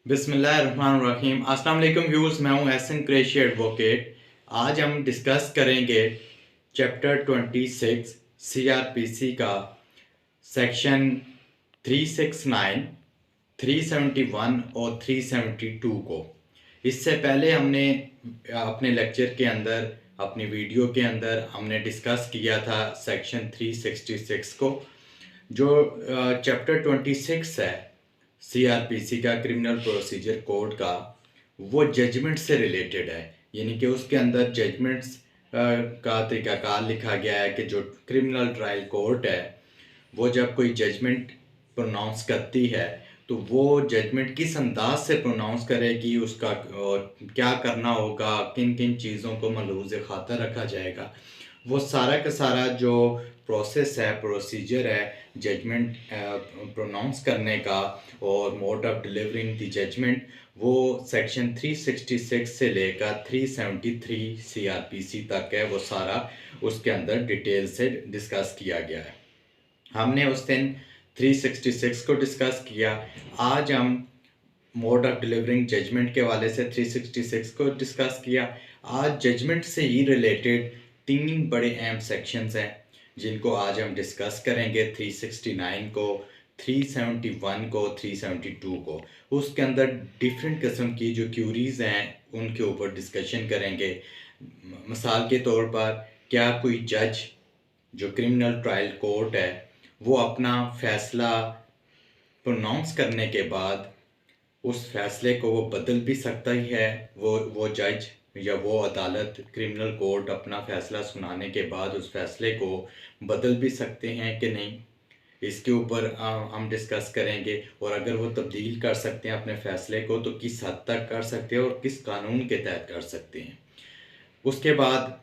बिस्मिल्लाहिर्रहमानिर्रहीम। अस्सलाम वालेकुम व्यूअर्स, मैं हूं एहसन कुरैशी एडवोकेट। आज हम डिस्कस करेंगे चैप्टर 26 सीआरपीसी का सेक्शन 369, 371 और 372 को। इससे पहले हमने अपने लेक्चर के अंदर, अपनी वीडियो के अंदर हमने डिस्कस किया था सेक्शन 366 को, जो चैप्टर 26 है सीआरपीसी का, क्रिमिनल प्रोसीजर कोड का। वो जजमेंट से रिलेटेड है, यानी कि उसके अंदर जजमेंट्स का तरीकाकार लिखा गया है कि जो क्रिमिनल ट्रायल कोर्ट है वो जब कोई जजमेंट प्रोनाउंस करती है तो वो जजमेंट किस अंदाज से प्रोनाउंस करेगी, उसका और क्या करना होगा, किन किन चीज़ों को मलहूज़ खातर रखा जाएगा, वो सारा का सारा जो प्रोसेस है, प्रोसीजर है जजमेंट प्रोनाउंस करने का और mode of delivering the judgement, वो सेक्शन 366 से लेकर 373 सीआरपीसी तक है। वो सारा उसके अंदर डिटेल से डिस्कस किया गया है। हमने उस दिन 366 को डिस्कस किया। आज हम मोड ऑफ डिलीवरिंग जजमेंट के वाले से 366 को डिस्कस किया। आज जजमेंट से ही रिलेटेड तीन बड़े अहम सेक्शंस हैं जिनको आज हम डिस्कस करेंगे। 369 को, 371 को, 372 को। उसके अंदर डिफरेंट किस्म की जो क्यूरीज हैं उनके ऊपर डिस्कशन करेंगे। मिसाल के तौर पर, क्या कोई जज जो क्रिमिनल ट्रायल कोर्ट है वो अपना फैसला प्रोनाउंस करने के बाद उस फैसले को वो बदल भी सकता ही है। वो जज या वो अदालत, क्रिमिनल कोर्ट अपना फैसला सुनाने के बाद उस फैसले को बदल भी सकते हैं कि नहीं, इसके ऊपर हम डिस्कस करेंगे। और अगर वो तब्दील कर सकते हैं अपने फैसले को तो किस हद तक कर सकते हैं और किस कानून के तहत कर सकते हैं। उसके बाद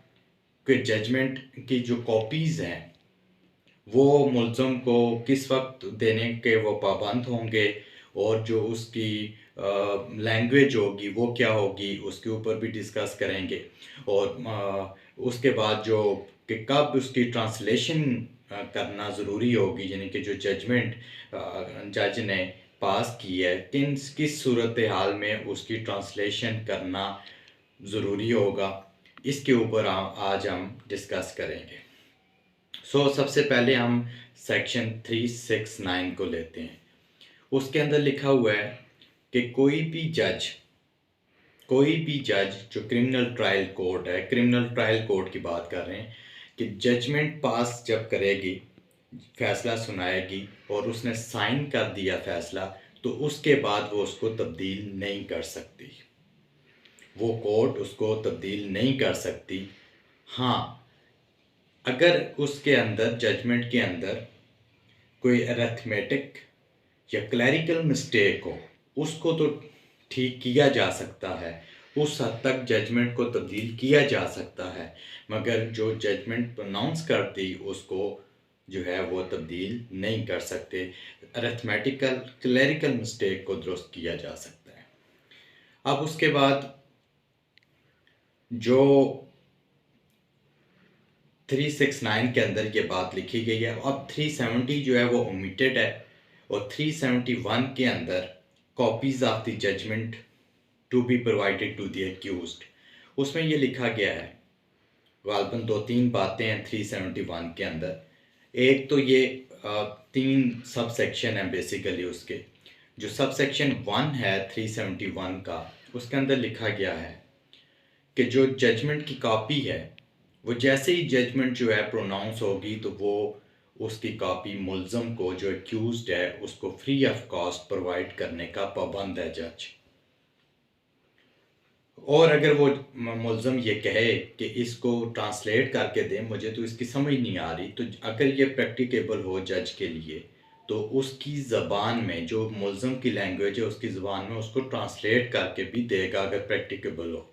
कि जजमेंट की जो कॉपीज़ हैं वो मुल्ज़म को किस वक्त देने के वो पाबंद होंगे, और जो उसकी लैंग्वेज होगी वो क्या होगी, उसके ऊपर भी डिस्कस करेंगे। और उसके बाद जो कि कब उसकी ट्रांसलेशन करना ज़रूरी होगी, यानी कि जो जजमेंट जज ने पास की है किस सूरत हाल में उसकी ट्रांसलेशन करना ज़रूरी होगा, इसके ऊपर आज हम डिस्कस करेंगे। सबसे पहले हम सेक्शन 369 को लेते हैं। उसके अंदर लिखा हुआ है कि कोई भी जज जो क्रिमिनल ट्रायल कोर्ट है, क्रिमिनल ट्रायल कोर्ट की बात कर रहे हैं, कि जजमेंट पास जब करेगी, फैसला सुनाएगी और उसने साइन कर दिया फैसला, तो उसके बाद वो उसको तब्दील नहीं कर सकती, वो कोर्ट उसको तब्दील नहीं कर सकती। हाँ, अगर उसके अंदर, जजमेंट के अंदर कोई अरिथमेटिक या क्लैरिकल मिस्टेक हो, उसको तो ठीक किया जा सकता है, उस हद तक जजमेंट को तब्दील किया जा सकता है, मगर जो जजमेंट प्रोनाउंस करती उसको जो है वो तब्दील नहीं कर सकते। अरिथमेटिकल क्लैरिकल मिस्टेक को दुरुस्त किया जा सकता है। अब उसके बाद जो 369 के अंदर ये बात लिखी गई है, अब 370 जो है वो ओमिटेड है, और 371 के अंदर copies of the judgement to be provided to the accused, उसमें ये लिखा गया है। गालबन दो तीन बातें हैं 371 के अंदर। एक तो ये तीन सब सेक्शन है बेसिकली। उसके जो सब सेक्शन 1 है 371 का, उसके अंदर लिखा गया है कि जो जजमेंट की कॉपी है वो जैसे ही जजमेंट जो है प्रोनाउंस होगी तो वो उसकी कॉपी मुल्ज़म को, जो एक्यूज्ड है, उसको फ्री ऑफ कॉस्ट प्रोवाइड करने का पाबंद है जज। और अगर वो मुल्ज़म ये कहे कि इसको ट्रांसलेट करके दें, मुझे तो इसकी समझ नहीं आ रही, तो अगर ये प्रैक्टिकेबल हो जज के लिए तो उसकी ज़बान में, जो मुल्ज़म की लैंग्वेज है उसकी ज़बान में उसको ट्रांसलेट करके भी देगा। अगर प्रैक्टिकेबल हो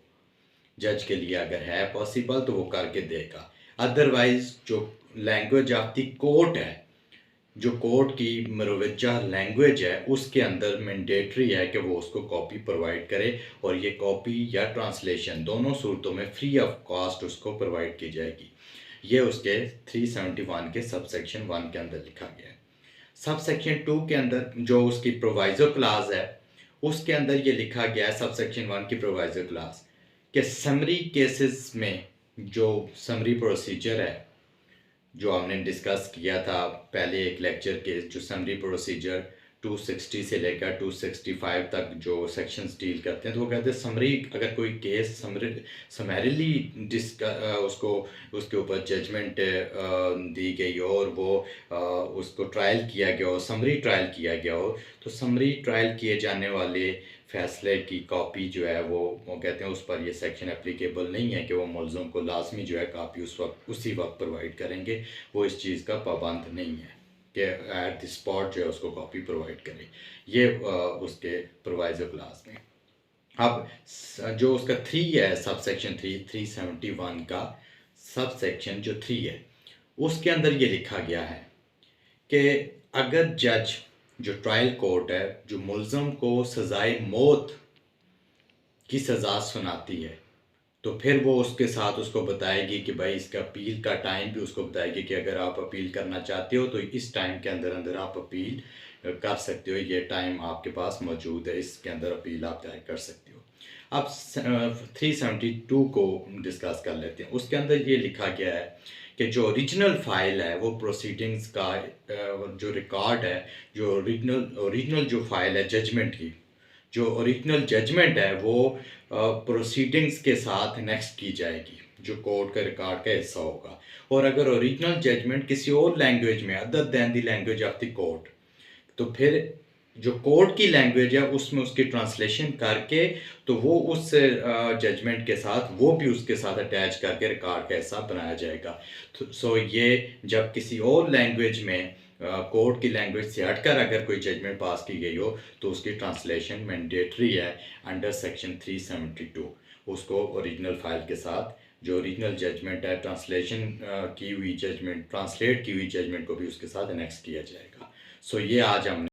जज के लिए, अगर है पॉसिबल तो वो करके देगा। अदरवाइज़ जो लैंग्वेज ऑफ द कोर्ट है, जो कोर्ट की मरोवजा लैंग्वेज है, उसके अंदर मैंडेटरी है कि वो उसको कॉपी प्रोवाइड करे, और ये कॉपी या ट्रांसलेशन दोनों सूरतों में फ्री ऑफ कॉस्ट उसको प्रोवाइड की जाएगी। ये उसके 371 के सब सेक्शन 1 के अंदर लिखा गया है। सब सेक्शन 2 के अंदर जो उसकी प्रोवाइजो क्लास है, उसके अंदर ये लिखा गया है सबसेक्शन 1 की प्रोवाइजर क्लास कि समरी केसेस में जो समरी प्रोसीजर है जो हमने डिस्कस किया था पहले एक लेक्चर के, जो समरी प्रोसीजर 260 से लेकर 265 तक जो सेक्शंस डील करते हैं, तो वो कहते हैं समरी, अगर कोई केस समरीली उसको उसके ऊपर जजमेंट दी गई हो और वो उसको ट्रायल किया गया हो, समरी ट्रायल किया गया हो, तो समरी ट्रायल किए जाने वाले फैसले की कॉपी जो है वो कहते हैं उस पर ये सेक्शन एप्लीकेबल नहीं है कि वो मुलज़म को लाजमी जो है कॉपी उसी वक्त प्रोवाइड करेंगे। वो इस चीज़ का पाबंद नहीं है कि एट द स्पॉट जो है उसको कॉपी प्रोवाइड करें, ये उसके प्रोवाइजर क्लास में। अब जो उसका 3 है, सब सेक्शन 371 का सब सेक्शन जो 3 है, उसके अंदर ये लिखा गया है कि अगर जज जो ट्रायल कोर्ट है जो मुलज़म को सज़ाए मौत की सज़ा सुनाती है, तो फिर वो उसके साथ उसको बताएगी कि भाई इसका अपील का टाइम भी उसको बताएगी कि अगर आप अपील करना चाहते हो तो इस टाइम के अंदर अंदर आप अपील कर सकते हो, ये टाइम आपके पास मौजूद है, इसके अंदर अपील आप दायर कर सकते हो। अब 372 को डिस्कस कर लेते हैं। उसके अंदर ये लिखा गया है कि जो ओरिजिनल फाइल है वो प्रोसीडिंग्स का जो रिकॉर्ड है, जो ओरिजिनल जो फाइल है जजमेंट की, जो ओरिजिनल जजमेंट है वो प्रोसीडिंग्स के साथ नेक्स्ट की जाएगी, जो कोर्ट का रिकॉर्ड का हिस्सा होगा। और अगर ओरिजिनल जजमेंट किसी और लैंग्वेज में other than the language of the court, तो फिर जो कोर्ट की लैंग्वेज है उसमें उसकी ट्रांसलेशन करके तो वो उस जजमेंट के साथ वो भी उसके साथ अटैच करके रिकॉर्ड का हिस्सा बनाया जाएगा। तो सो ये जब किसी और लैंग्वेज में कोर्ट की लैंग्वेज से हटकर अगर कोई जजमेंट पास की गई हो तो उसकी ट्रांसलेशन मैंडेटरी है अंडर सेक्शन 372। उसको ओरिजिनल फाइल के साथ जो ओरिजिनल जजमेंट है, ट्रांसलेशन की हुई जजमेंट, ट्रांसलेट की हुई जजमेंट को भी उसके साथ एनेक्स किया जाएगा। सो ये आज हमने